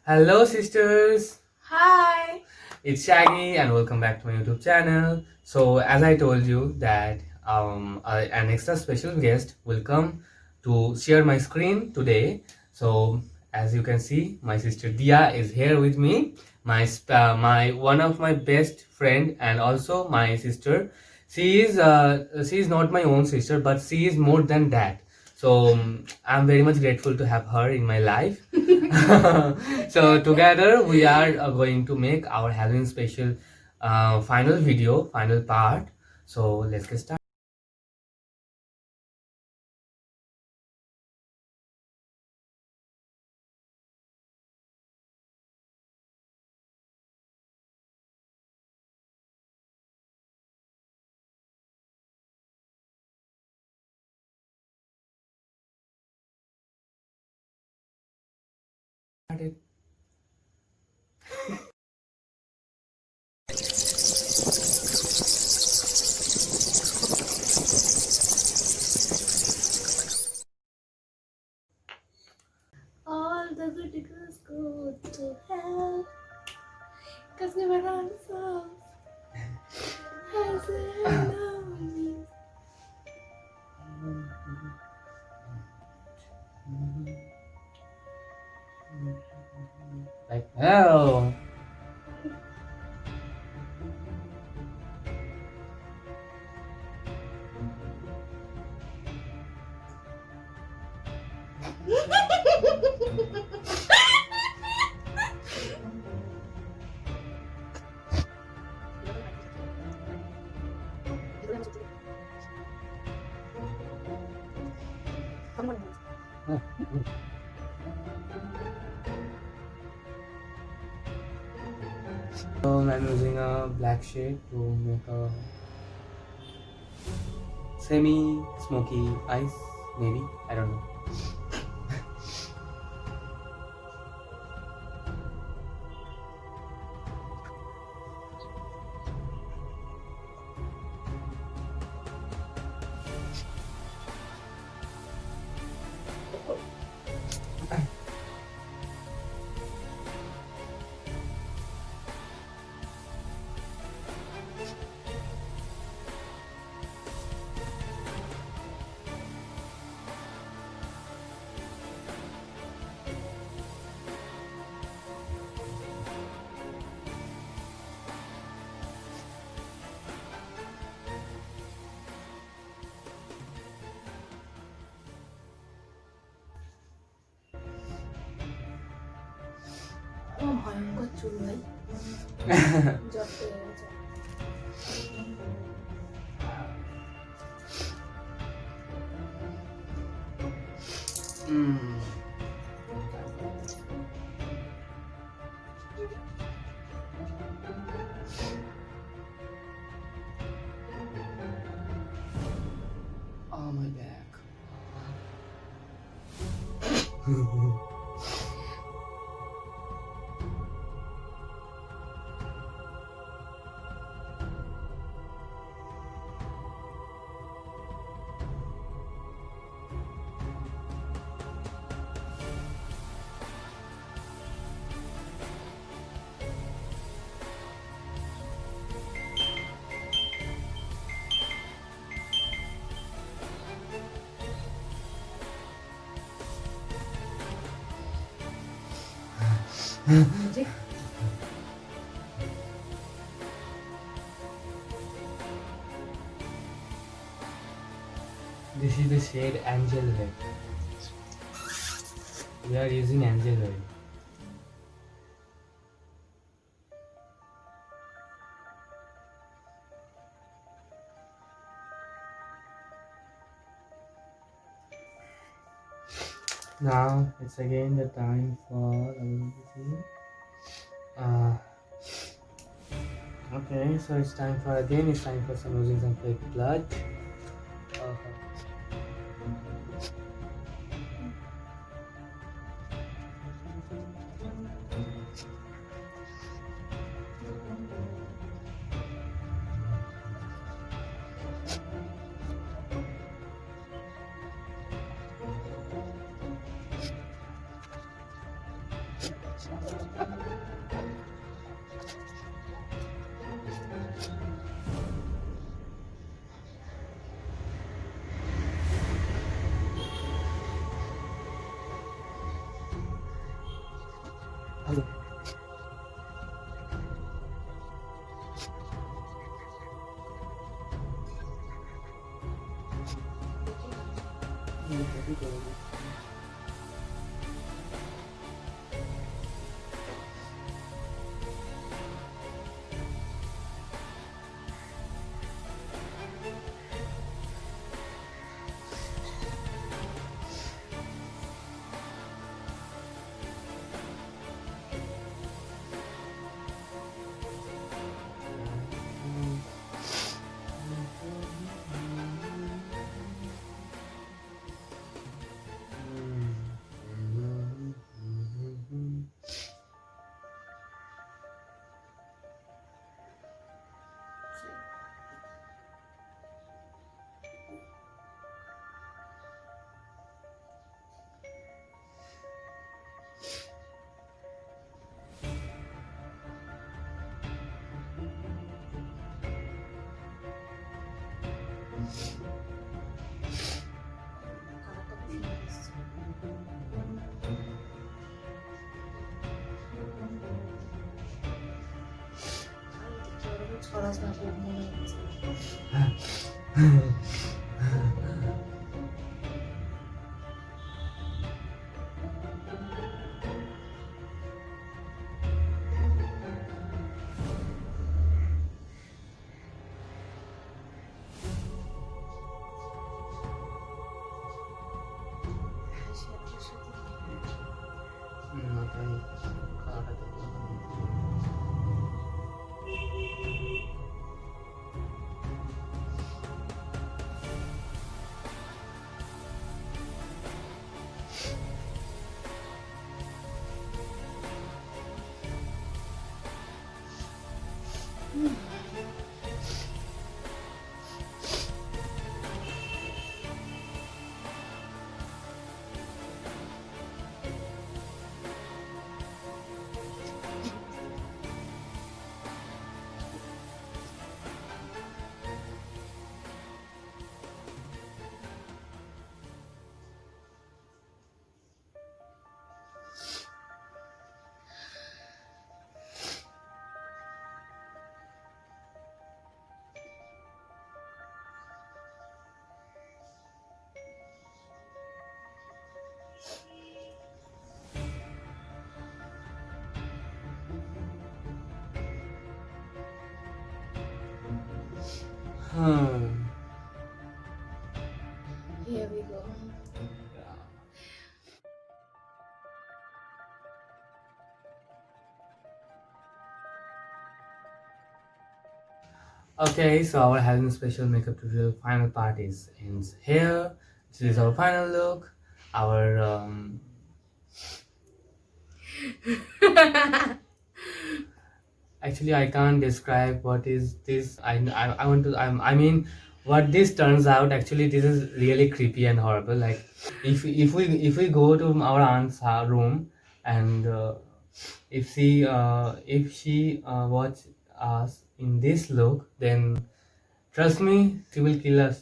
Hello, sisters. Hi. It's Shaggy, and welcome back to my YouTube channel. So, as I told you that an extra special guest will come to share my screen today. So, as you can see, my sister Dia is here with me. My one of my best friend and also my sister. She is not my own sister, but she is more than that. So I'm very much grateful to have her in my life. So together we are going to make our Halloween special final video, final part. So let's get started. All the good girls go to hell. Cause we were on songs. Has it known Like hell. I'm using a black shade to make a semi smoky eyes, maybe. I don't know. ভয়ঙ্কর চুল ভাই জট পেয়ে গেছে Oh, my back. This is the shade Angel Red. We are using Angel Red. Now it's again the time for okay, so it's time for some using some fake blood. ছড়াস না খুব মনে হচ্ছে। Here we go. Okay, so our Halloween special makeup tutorial final part is ends here. This is our final look. Our actually I can't describe what is this. I want to I mean what this turns out. Actually, this is really creepy and horrible. Like if we go to our aunt's room and if she watch us in this look, then trust me, she will kill us.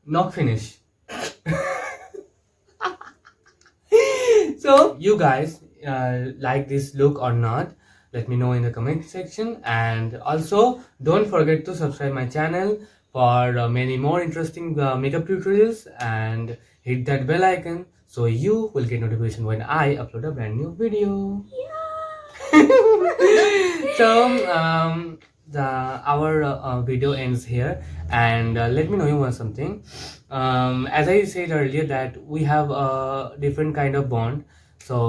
Not finish. So you guys like this look or not? Let me know in the comment section, and also don't forget to subscribe my channel for many more interesting makeup tutorials, and hit that bell icon so you will get notification when I upload a brand new video. So our video ends here, and let me know you want something. As I said earlier that we have a different kind of bond, so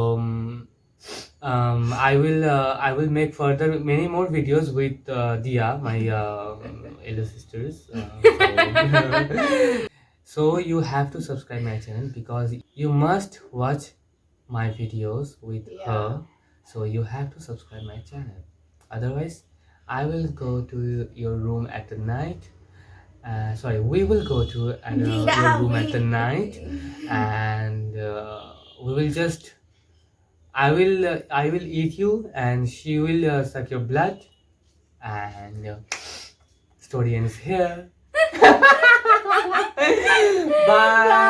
I will make further many more videos with Dia, my elder sisters. So you have to subscribe my channel because you must watch my videos with her. So you have to subscribe my channel. Otherwise, I will go to your room at the night. Sorry, we will go to your room at the night, and we will just. I will eat you, and she will suck your blood, and story ends here. Bye.